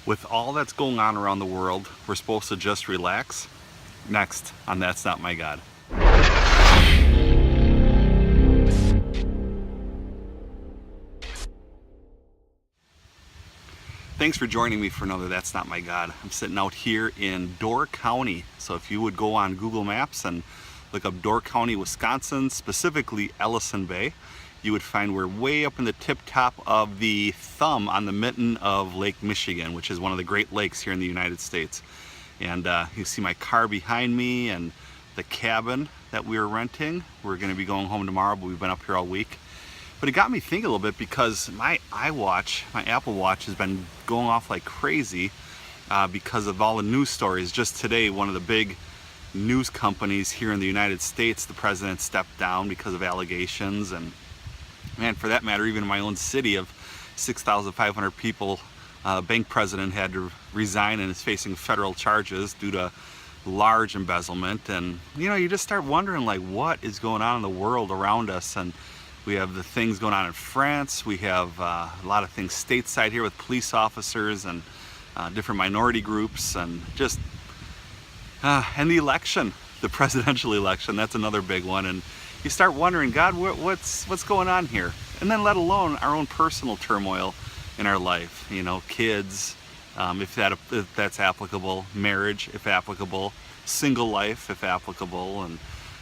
With all that's going on around the world, we're supposed to just relax? Next on That's Not My God. Thanks for joining me for another That's Not My God. I'm sitting out here in Door County. So if you would go on Google Maps and look up Door County, Wisconsin, specifically Ellison Bay, you would find we're way up in the tip top of the thumb on the mitten of Lake Michigan, which is one of the Great Lakes here in the United States. And you see my car behind me and the cabin that we were renting. We're going to be going home tomorrow, but we've been up here all week. But it got me thinking a little bit because my iWatch, my Apple Watch, has been going off like crazy because of all the news stories. Just today, one of the big news companies here in the United States, the president stepped down because of allegations, and man, for that matter, even in my own city of 6,500 people, bank president had to resign and is facing federal charges due to large embezzlement. And you know, you just start wondering, like, what is going on in the world around us? And we have the things going on in France. We have a lot of things stateside here with police officers and different minority groups, and just and the election, the presidential election. That's another big one. And you start wondering, God, what's going on here? And then let alone our own personal turmoil in our life. You know, kids, if that's applicable, marriage, if applicable, single life, if applicable, and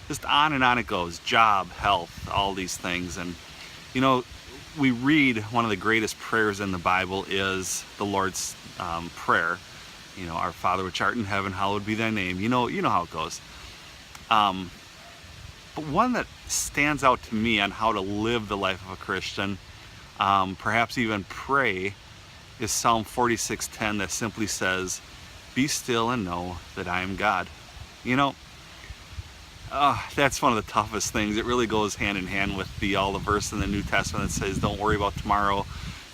just on it goes. Job, health, all these things. And you know, we read one of the greatest prayers in the Bible is the Lord's Prayer. You know, our Father which art in heaven, hallowed be thy name. You know how it goes. But one that stands out to me on how to live the life of a Christian, perhaps even pray, is Psalm 46:10, that simply says, "Be still and know that I am God." You know, that's one of the toughest things. It really goes hand in hand with all the verse in the New Testament that says, "Don't worry about tomorrow,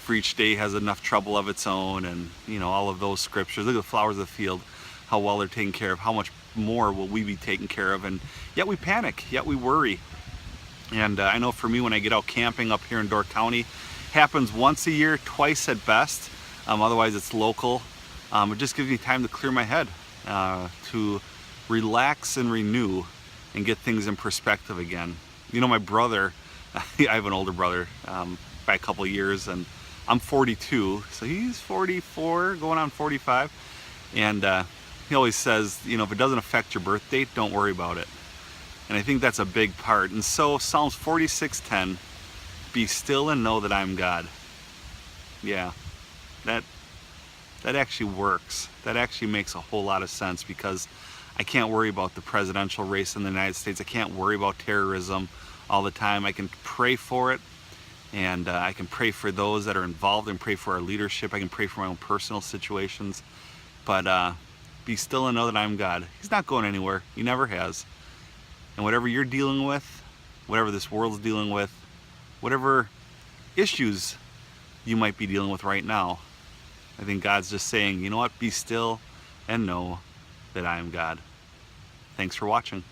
for each day has enough trouble of its own," and you know, all of those scriptures. Look at the flowers of the field, how well they're taken care of. How much more will we be taken care of? And yet we panic, yet we worry. And I know for me, when I get out camping up here in Door County, happens once a year, twice at best. Otherwise it's local. It just gives me time to clear my head, to relax and renew and get things in perspective again. You know, my brother, I have an older brother by a couple of years, and I'm 42, so he's 44, going on 45. And he always says, you know, if it doesn't affect your birth date, don't worry about it. And I think that's a big part. And so Psalms 46:10, "Be still and know that I'm God." Yeah, that actually works. That actually makes a whole lot of sense, because I can't worry about the presidential race in the United States. I can't worry about terrorism all the time. I can pray for it, and I can pray for those that are involved, and pray for our leadership. I can pray for my own personal situations. But be still and know that I'm God. He's not going anywhere. He never has. And whatever you're dealing with, whatever this world's dealing with, whatever issues you might be dealing with right now, I think God's just saying, you know what, be still and know that I am God. Thanks for watching.